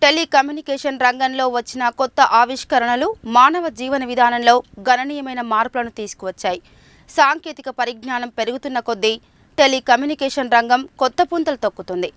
Telecommunication రంగంలో వచ్చిన కొత్త ఆవిష్కరణలు మానవ జీవన విధానంలో గణనీయమైన మార్పులను తీసుకువచ్చాయి. సాంకేతిక పరిజ్ఞానం పెరుగుతున్న కొద్దీ టెలికమ్యూనికేషన్ రంగం కొత్త పుంతలు తొక్కుతుంది.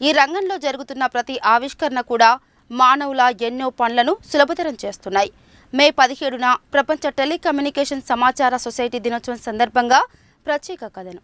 ఈ రంగంలో జరుగుతున్న ప్రతి ఆవిష్కరణ కూడా మానవుల ఎన్నో పనులను సులభతరం చేస్తున్నాయి. మే 17న ప్రపంచ టెలికమ్యూనికేషన్ సమాచార సొసైటీ దినోత్సవం సందర్భంగా ప్రత్యేక కథనం.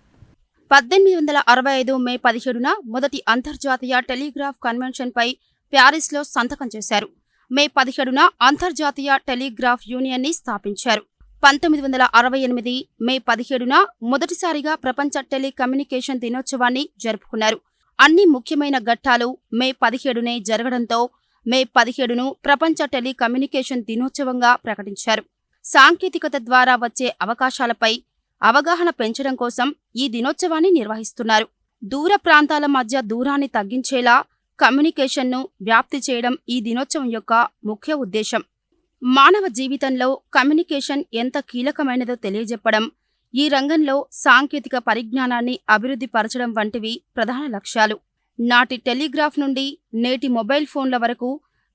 1865 మే 17న మొదటి అంతర్జాతీయ టెలిగ్రాఫ్ కన్వెన్షన్పై ప్యారిస్లో సంతకం చేశారు. మే 17న అంతర్జాతీయ టెలిగ్రాఫ్ యూనియన్ని స్థాపించారు. 1968 మే 17న మొదటిసారిగా ప్రపంచ టెలికమ్యూనికేషన్ దినోత్సవాన్ని జరుపుకున్నారు. అన్ని ముఖ్యమైన ఘట్టాలు మే 17నే జరగడంతో మే 17ను ప్రపంచ టెలికమ్యూనికేషన్ దినోత్సవంగా ప్రకటించారు. సాంకేతికత ద్వారా వచ్చే అవకాశాలపై అవగాహన పెంచడం కోసం ఈ దినోత్సవాన్ని నిర్వహిస్తున్నారు. దూర ప్రాంతాల మధ్య దూరాన్ని తగ్గించేలా కమ్యూనికేషన్ను వ్యాప్తి చేయడం ఈ దినోత్సవం యొక్క ముఖ్య ఉద్దేశం. మానవ జీవితంలో కమ్యూనికేషన్ ఎంత కీలకమైనదో తెలియజెప్పడం, ఈ రంగంలో సాంకేతిక పరిజ్ఞానాన్ని అభివృద్ధి పరచడం వంటివి ప్రధాన లక్ష్యాలు. నాటి టెలిగ్రాఫ్ నుండి నేటి మొబైల్ ఫోన్ల వరకు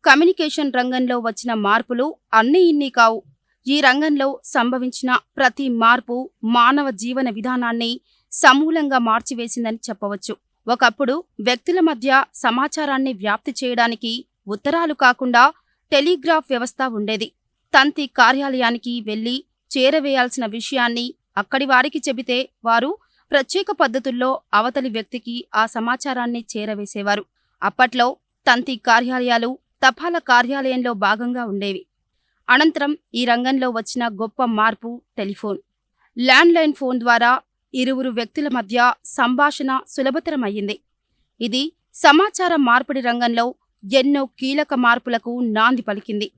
కమ్యూనికేషన్ రంగంలో వచ్చిన మార్పులు అన్నీ ఇన్ని కావు. ఈ రంగంలో సంభవించిన ప్రతి మార్పు మానవ జీవన విధానాన్ని సమూలంగా మార్చివేసిందని చెప్పవచ్చు. ఒకప్పుడు వ్యక్తుల మధ్య సమాచారాన్ని వ్యాప్తి చేయడానికి ఉత్తరాలు కాకుండా టెలిగ్రాఫ్ వ్యవస్థ ఉండేది. తంతి కార్యాలయానికి వెళ్లి చేరవేయాల్సిన విషయాన్ని అక్కడి వారికి చెబితే వారు ప్రత్యేక పద్ధతుల్లో అవతలి వ్యక్తికి ఆ సమాచారాన్ని చేరవేసేవారు. అప్పట్లో తంతి కార్యాలయాలు తపాలా కార్యాలయంలో భాగంగా ఉండేవి. అనంతరం ఈ రంగంలో వచ్చిన గొప్ప మార్పు టెలిఫోన్. ల్యాండ్లైన్ ఫోన్ ద్వారా ఇరువురు వ్యక్తుల మధ్య సంభాషణ సులభతరమయ్యింది. ఇది సమాచార మార్పిడి రంగంలో ఎన్నో కీలక మార్పులకు నాంది పలికింది.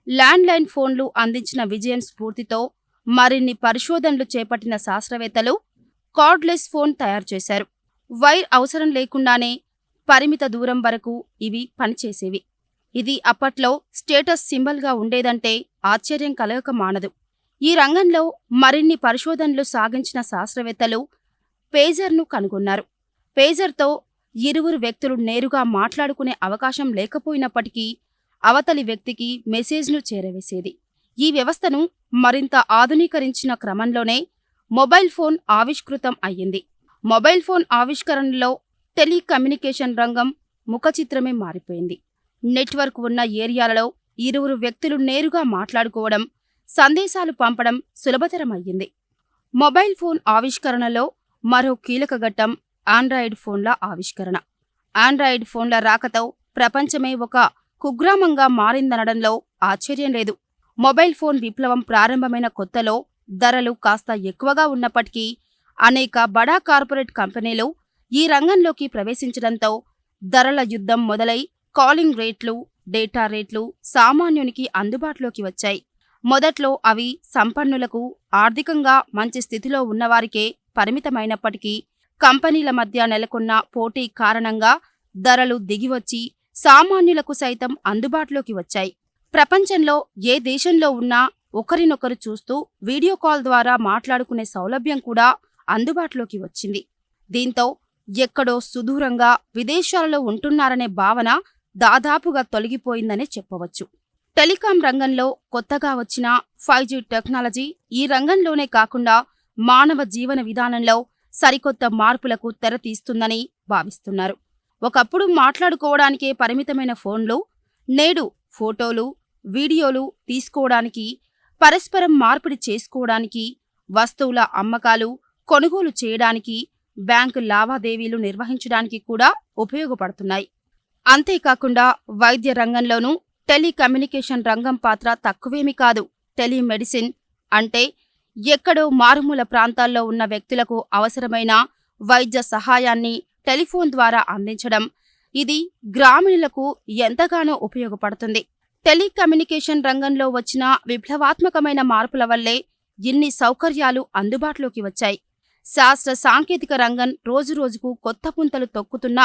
ల్యాండ్లైన్ ఫోన్లు అందించిన విజయం స్ఫూర్తితో మరిన్ని పరిశోధనలు చేపట్టిన శాస్త్రవేత్తలు కార్డ్లెస్ ఫోన్ తయారు చేశారు. వైర్ అవసరం లేకుండానే పరిమిత దూరం వరకు ఇవి పనిచేసేవి. ఇది అప్పట్లో స్టేటస్ సింబల్గా ఉండేదంటే ఆశ్చర్యం కలగక మానదు. ఈ రంగంలో మరిన్ని పరిశోధనలు సాగించిన శాస్త్రవేత్తలు పేజర్ను కనుగొన్నారు. పేజర్తో ఇరువురు వ్యక్తులు నేరుగా మాట్లాడుకునే అవకాశం లేకపోయినప్పటికీ అవతలి వ్యక్తికి మెసేజ్ను చేరవేసేది. ఈ వ్యవస్థను మరింత ఆధునీకరించిన క్రమంలోనే మొబైల్ ఫోన్ ఆవిష్కృతం అయ్యింది. మొబైల్ ఫోన్ ఆవిష్కరణలో టెలికమ్యూనికేషన్ రంగం ముఖచిత్రమే మారిపోయింది. నెట్వర్క్ ఉన్న ఏరియాలలో ఇరువురు వ్యక్తులు నేరుగా మాట్లాడుకోవడం, సందేశాలు పంపడం సులభతరమయ్యింది. మొబైల్ ఫోన్ ఆవిష్కరణలో మరో కీలక ఘట్టం ఆండ్రాయిడ్ ఫోన్ల ఆవిష్కరణ. ఆండ్రాయిడ్ ఫోన్ల రాకతో ప్రపంచమే ఒక కుగ్రామంగా మారిందనడంలో ఆశ్చర్యం లేదు. మొబైల్ ఫోన్ విప్లవం ప్రారంభమైన కొత్తలో ధరలు కాస్త ఎక్కువగా ఉన్నప్పటికీ అనేక బడా కార్పొరేట్ కంపెనీలు ఈ రంగంలోకి ప్రవేశించడంతో ధరల యుద్ధం మొదలై కాలింగ్ రేట్లు, డేటా రేట్లు సామాన్యునికి అందుబాటులోకి వచ్చాయి. మొదట్లో అవి సంపన్నులకు, ఆర్థికంగా మంచి స్థితిలో ఉన్నవారికే పరిమితమైనప్పటికీ కంపెనీల మధ్య నెలకొన్న పోటీ కారణంగా ధరలు దిగివచ్చి సామాన్యులకు సైతం అందుబాటులోకి వచ్చాయి. ప్రపంచంలో ఏ దేశంలో ఉన్నా ఒకరినొకరు చూస్తూ వీడియో కాల్ ద్వారా మాట్లాడుకునే సౌలభ్యం కూడా అందుబాటులోకి వచ్చింది. దీంతో ఎక్కడో సుదూరంగా విదేశాలలో ఉంటున్నారనే భావన దాదాపుగా తొలగిపోయిందనే చెప్పవచ్చు. టెలికాం రంగంలో కొత్తగా వచ్చిన 5G టెక్నాలజీ ఈ రంగంలోనే కాకుండా మానవ జీవన విధానంలో సరికొత్త మార్పులకు తెరతీస్తుందని భావిస్తున్నారు. ఒకప్పుడు మాట్లాడుకోవడానికే పరిమితమైన ఫోన్లు నేడు ఫోటోలు, వీడియోలు తీసుకోవడానికి, పరస్పరం మార్పిడి చేసుకోవడానికి, వస్తువుల అమ్మకాలు, కొనుగోలు చేయడానికి, బ్యాంకు లావాదేవీలు నిర్వహించడానికి కూడా ఉపయోగపడుతున్నాయి. అంతేకాకుండా వైద్య రంగంలోనూ టెలికమ్యూనికేషన్ రంగం పాత్ర తక్కువేమీ కాదు. టెలిమెడిసిన్ అంటే ఎక్కడో మారుమూల ప్రాంతాల్లో ఉన్న వ్యక్తులకు అవసరమైన వైద్య సహాయాన్ని టెలిఫోన్ ద్వారా అందించడం. ఇది గ్రామీణులకు ఎంతగానో ఉపయోగపడుతుంది. టెలికమ్యూనికేషన్ రంగంలో వచ్చిన విప్లవాత్మకమైన మార్పుల వల్లే ఇన్ని సౌకర్యాలు అందుబాటులోకి వచ్చాయి. శాస్త్ర సాంకేతిక రంగం రోజురోజుకు కొత్త పుంతలు తొక్కుతున్న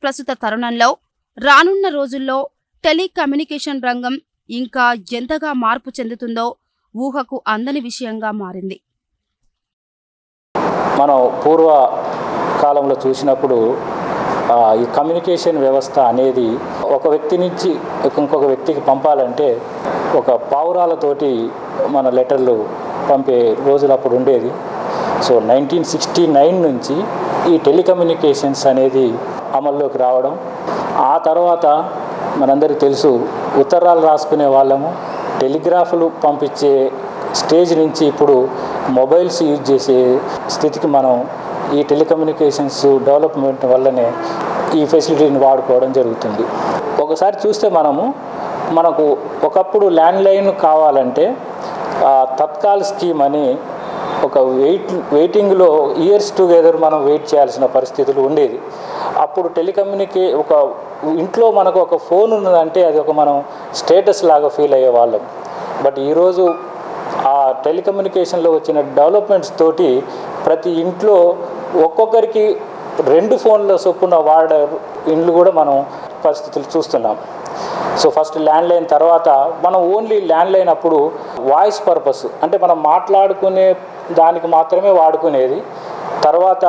ప్రస్తుత తరుణంలో రానున్న రోజుల్లో టెలికమ్యూనికేషన్ రంగం ఇంకా ఎంతగా మార్పు చెందుతుందో ఊహకు అందని విషయంగా మారింది. మనం పూర్వ కాలంలో చూసినప్పుడు ఈ కమ్యూనికేషన్ వ్యవస్థ అనేది ఒక వ్యక్తి నుంచి ఇంకొక వ్యక్తికి పంపాలంటే ఒక పావురాలతోటి మన లెటర్లు పంపే రోజులు అప్పుడు ఉండేది. సో 1969 నుంచి ఈ టెలికమ్యూనికేషన్స్ అనేది అమల్లోకి రావడం, ఆ తర్వాత మనందరికీ తెలుసు ఉత్తరాలు రాసుకునే వాళ్ళము, టెలిగ్రాఫ్లు పంపించే స్టేజ్ నుంచి ఇప్పుడు మొబైల్స్ యూజ్ చేసే స్థితికి మనం ఈ టెలికమ్యూనికేషన్స్ డెవలప్మెంట్ వల్లనే ఈ ఫెసిలిటీని వాడుకోవడం జరుగుతుంది. ఒకసారి చూస్తే మనకు ఒకప్పుడు ల్యాండ్లైన్ కావాలంటే తత్కాల్ స్కీమ్ అని ఒక వెయిటింగ్లో ఇయర్స్ టుగెదర్ మనం వెయిట్ చేయాల్సిన పరిస్థితులు ఉండేది. అప్పుడు ఒక ఇంట్లో మనకు ఒక ఫోన్ ఉన్నదంటే అది మనం స్టేటస్ లాగా ఫీల్ అయ్యే వాళ్ళం. బట్ ఈరోజు ఆ టెలికమ్యూనికేషన్లో వచ్చిన డెవలప్మెంట్స్ తోటి ప్రతి ఇంట్లో ఒక్కొక్కరికి 2 ఫోన్ల చొప్పున వాడే ఇండ్లు కూడా మనం పరిస్థితులు చూస్తున్నాం. సో ఫస్ట్ ల్యాండ్లైన్, తర్వాత మనం ఓన్లీ ల్యాండ్లైన్ అప్పుడు వాయిస్ పర్పస్ అంటే మనం మాట్లాడుకునే దానికి మాత్రమే వాడుకునేది. తర్వాత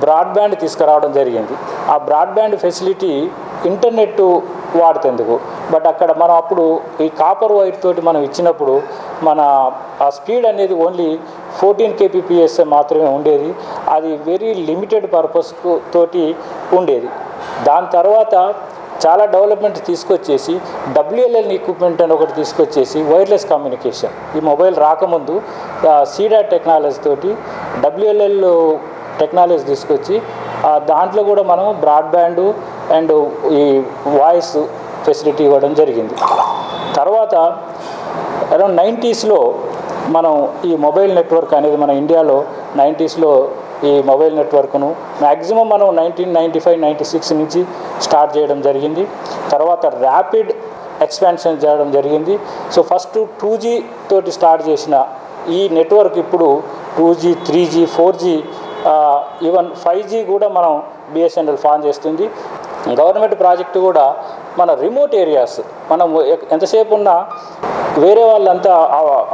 బ్రాడ్బ్యాండ్ తీసుకురావడం జరిగింది. ఆ బ్రాడ్బ్యాండ్ ఫెసిలిటీ ఇంటర్నెట్ వాడుతేందుకు, బట్ అక్కడ మనం అప్పుడు ఈ కాపర్ వైర్ తోటి మనం ఇచ్చినప్పుడు ఆ స్పీడ్ అనేది ఓన్లీ 14 kbps మాత్రమే ఉండేది. అది వెరీ లిమిటెడ్ పర్పస్ తోటి ఉండేది. దాని తర్వాత చాలా డెవలప్మెంట్ తీసుకొచ్చేసి WLL ఎక్విప్మెంట్ అని ఒకటి తీసుకొచ్చేసి వైర్లెస్ కమ్యూనికేషన్, ఈ మొబైల్ రాకముందు సీడాట్ టెక్నాలజీ తోటి WLL టెక్నాలజీ తీసుకొచ్చి దాంట్లో కూడా మనం బ్రాడ్బ్యాండ్ అండ్ ఈ వాయిస్ ఫెసిలిటీ ఇవ్వడం జరిగింది. తర్వాత అరౌండ్ 90s మనం ఈ మొబైల్ నెట్వర్క్ అనేది మన ఇండియాలో 90s ఈ మొబైల్ నెట్వర్క్ను మ్యాక్సిమం మనం 1995-96 నుంచి స్టార్ట్ చేయడం జరిగింది. తర్వాత ర్యాపిడ్ ఎక్స్పాన్షన్ చేయడం జరిగింది. సో ఫస్ట్ 2G తోటి స్టార్ట్ చేసిన ఈ నెట్వర్క్ ఇప్పుడు 2G, 3G, 4G, even 5G కూడా మనం BSNL ఫాన్ చేస్తుంది. గవర్నమెంట్ ప్రాజెక్టు కూడా మన రిమోట్ ఏరియాస్, మనం ఎంతసేపు ఉన్నా వేరే వాళ్ళంతా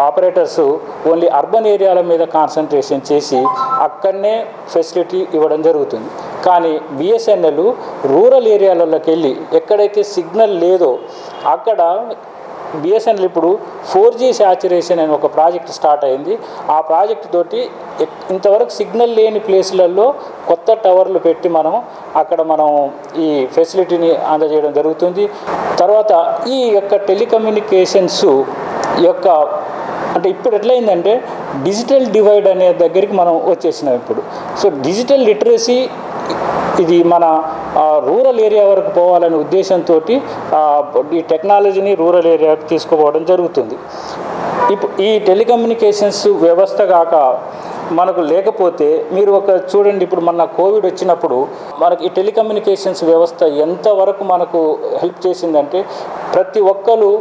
ఆపరేటర్స్ ఓన్లీ అర్బన్ ఏరియాల మీద కాన్సన్ట్రేషన్ చేసి అక్కడనే ఫెసిలిటీ ఇవ్వడం జరుగుతుంది. కానీ BSNL రూరల్ ఏరియాలలోకి వెళ్ళి ఎక్కడైతే సిగ్నల్ లేదో అక్కడ BSNL ఇప్పుడు 4G శాచురేషన్ అనే ఒక ప్రాజెక్ట్ స్టార్ట్ అయింది. ఆ ప్రాజెక్ట్ తోటి ఇంతవరకు సిగ్నల్ లేని ప్లేస్లలో కొత్త టవర్లు పెట్టి మనం ఈ ఫెసిలిటీని అందజేయడం జరుగుతుంది. తర్వాత ఈ యొక్క టెలికమ్యూనికేషన్స్ అంటే ఇప్పుడు ఎట్లయిందంటే డిజిటల్ డివైడ్ అనే దగ్గరికి మనం వచ్చేసినాం ఇప్పుడు. సో డిజిటల్ లిటరసీ ఇది మన రూరల్ ఏరియా వరకు పోవాలనే ఉద్దేశంతో ఈ టెక్నాలజీని రూరల్ ఏరియాకి తీసుకుపోవడం జరుగుతుంది. ఇప్పుడు ఈ టెలికమ్యూనికేషన్స్ వ్యవస్థ కాక మనకు లేకపోతే మీరు చూడండి, ఇప్పుడు మన కోవిడ్ వచ్చినప్పుడు మనకి ఈ టెలికమ్యూనికేషన్స్ వ్యవస్థ ఎంతవరకు మనకు హెల్ప్ చేసిందంటే ప్రతి ఒక్కరు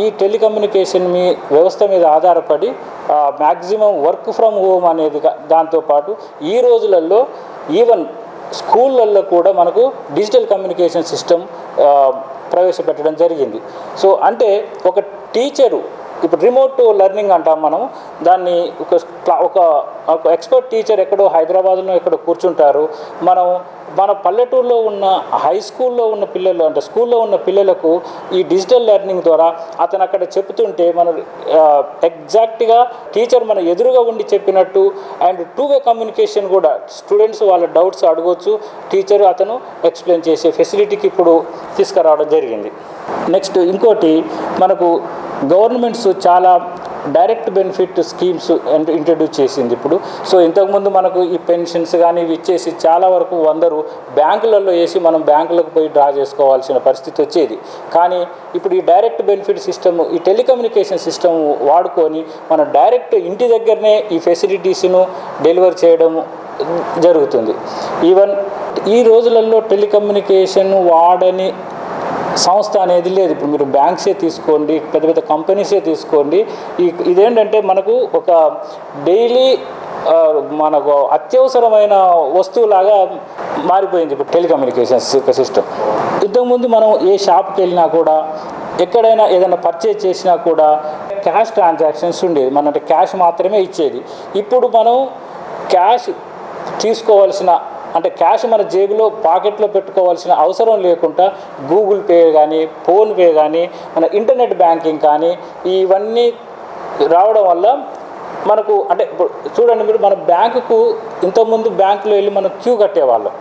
ఈ టెలికమ్యూనికేషన్ వ్యవస్థ మీద ఆధారపడి మ్యాక్సిమం వర్క్ ఫ్రమ్ హోమ్ అనేది దాంతోపాటు ఈ రోజులలో ఈవెన్ స్కూళ్ళల్లో కూడా మనకు డిజిటల్ కమ్యూనికేషన్ సిస్టమ్ ప్రవేశపెట్టడం జరిగింది. సో అంటే ఒక టీచరు ఇప్పుడు రిమోట్ లెర్నింగ్ అంటాం మనం దాన్ని. ఒక ఎక్స్పర్ట్ టీచర్ ఎక్కడో హైదరాబాద్లో ఎక్కడో కూర్చుంటారు. మన పల్లెటూరులో ఉన్న హై స్కూల్లో ఉన్న పిల్లలు అంటే స్కూల్లో ఉన్న పిల్లలకు ఈ డిజిటల్ లెర్నింగ్ ద్వారా అతను అక్కడ చెప్తుంటే మనం ఎగ్జాక్ట్గా టీచర్ మన ఎదురుగా ఉండి చెప్పినట్టు అండ్ 2-వే కమ్యూనికేషన్ కూడా స్టూడెంట్స్ వాళ్ళ డౌట్స్ అడగవచ్చు, టీచర్ అతను ఎక్స్ప్లెయిన్ చేసే ఫెసిలిటీకి ఇప్పుడు తీసుకురావడం జరిగింది. నెక్స్ట్ ఇంకోటి మనకు గవర్నమెంట్స్ చాలా డైరెక్ట్ బెనిఫిట్ స్కీమ్స్ ఇంట్రడ్యూస్ చేసింది ఇప్పుడు. సో ఇంతకుముందు మనకు ఈ పెన్షన్స్ కానీ ఇవి ఇచ్చేసి చాలా వరకు అందరూ బ్యాంకులలో వేసి మనం బ్యాంకులకు పోయి డ్రా చేసుకోవాల్సిన పరిస్థితి వచ్చేది. కానీ ఇప్పుడు ఈ డైరెక్ట్ బెనిఫిట్ సిస్టమ్, ఈ టెలికమ్యూనికేషన్ సిస్టమ్ వాడుకొని మనం డైరెక్ట్ ఇంటి దగ్గరనే ఈ ఫెసిలిటీస్ను డెలివర్ చేయడం జరుగుతుంది. ఈవెన్ ఈ రోజులలో టెలికమ్యూనికేషన్ వాడని సంస్థ అనేది లేదు. ఇప్పుడు మీరు బ్యాంక్సే తీసుకోండి, పెద్ద పెద్ద కంపెనీసే తీసుకోండి, ఇదేంటంటే మనకు ఒక డైలీ మనకు అత్యవసరమైన వస్తువులాగా మారిపోయింది ఇప్పుడు టెలికమ్యూనికేషన్స్ సిస్టమ్. ఇంతకుముందు మనం ఏ షాప్కి వెళ్ళినా కూడా ఎక్కడైనా ఏదైనా పర్చేజ్ చేసినా కూడా క్యాష్ ట్రాన్సాక్షన్స్ ఉండేది, మన క్యాష్ మాత్రమే ఇచ్చేది. ఇప్పుడు మనం క్యాష్ తీసుకోవాల్సిన అంటే క్యాష్ మన జేబులో పాకెట్లో పెట్టుకోవాల్సిన అవసరం లేకుండా గూగుల్ పే కానీ, ఫోన్పే కానీ, మన ఇంటర్నెట్ బ్యాంకింగ్ కానీ ఇవన్నీ రావడం వల్ల మనకు అంటే ఇప్పుడు చూడండి, మీరు మన బ్యాంకుకు ఇంతకుముందు బ్యాంకులో వెళ్ళి మనం క్యూ కట్టేవాళ్ళం.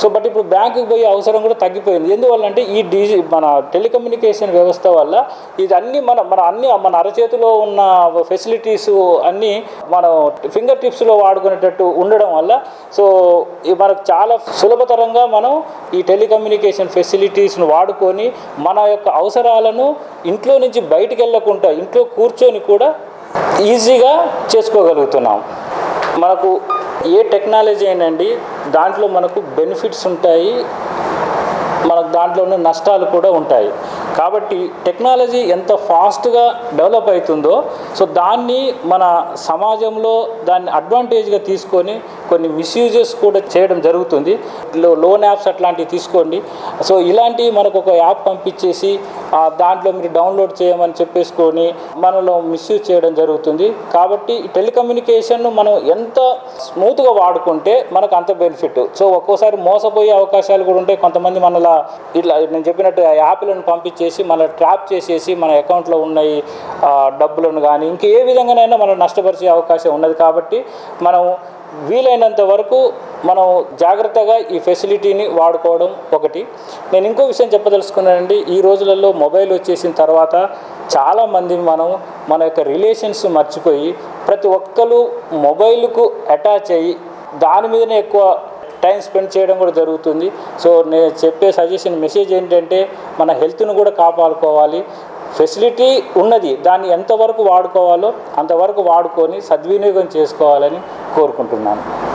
సో బట్ ఇప్పుడు బ్యాంకుకి పోయే అవసరం కూడా తగ్గిపోయింది. ఎందువల్ల అంటే ఈ మన టెలికమ్యూనికేషన్ వ్యవస్థ వల్ల ఇది అన్నీ మన అరచేతిలో ఉన్న ఫెసిలిటీస్ అన్నీ మనం ఫింగర్ టిప్స్లో వాడుకునేటట్టు ఉండడం వల్ల సో మనకు చాలా సులభతరంగా మనం ఈ టెలికమ్యూనికేషన్ ఫెసిలిటీస్ను వాడుకొని మన యొక్క అవసరాలను ఇంట్లో నుంచి బయటికి వెళ్ళకుండా ఇంట్లో కూర్చొని కూడా ఈజీగా చేసుకోగలుగుతున్నాం. మనకు ఏ టెక్నాలజీ అయినండి దాంట్లో మనకు బెనిఫిట్స్ ఉంటాయి, మనకు దాంట్లో ఉన్న నష్టాలు కూడా ఉంటాయి. కాబట్టి టెక్నాలజీ ఎంత ఫాస్ట్గా డెవలప్ అవుతుందో సో దాన్ని మన సమాజంలో దాన్ని అడ్వాంటేజ్గా తీసుకొని కొన్ని మిస్యూజెస్ కూడా చేయడం జరుగుతుంది. లోన్ యాప్స్ అట్లాంటివి తీసుకోండి. సో ఇలాంటివి మనకు ఒక యాప్ పంపించేసి దాంట్లో మీరు డౌన్లోడ్ చేయమని చెప్పేసుకొని మనలో మిస్యూజ్ చేయడం జరుగుతుంది. కాబట్టి టెలికమ్యూనికేషన్ను మనం ఎంత స్మూత్గా వాడుకుంటే మనకు అంత బెనిఫిట్. సో ఒక్కోసారి మోసపోయే అవకాశాలు కూడా ఉంటాయి. కొంతమంది మనలా ఇట్లా నేను చెప్పినట్టు యాప్లను పంపించేసి మన ట్రాప్ చేసేసి మన అకౌంట్లో ఉన్న డబ్బులను కానీ ఇంకే విధంగానైనా మనం నష్టపరిచే అవకాశం ఉన్నది. కాబట్టి మనం వీలైనంత వరకు మనం జాగ్రత్తగా ఈ ఫెసిలిటీని వాడుకోవడం ఒకటి. నేను ఇంకో విషయం చెప్పదలుచుకున్నానండి. ఈ రోజులలో మొబైల్ వచ్చేసిన తర్వాత చాలామంది మన యొక్క రిలేషన్స్ మర్చిపోయి ప్రతి ఒక్కరు మొబైల్కు అటాచ్ అయ్యి దాని మీదనే ఎక్కువ టైం స్పెండ్ చేయడం కూడా జరుగుతుంది. సో నేను చెప్పే మెసేజ్ ఏంటంటే మన హెల్త్ను కూడా కాపాడుకోవాలి. ఫెసిలిటీ ఉన్నది, దాన్ని ఎంతవరకు వాడుకోవాలో అంతవరకు వాడుకొని సద్వినియోగం చేసుకోవాలని కోరుకుంటున్నాను.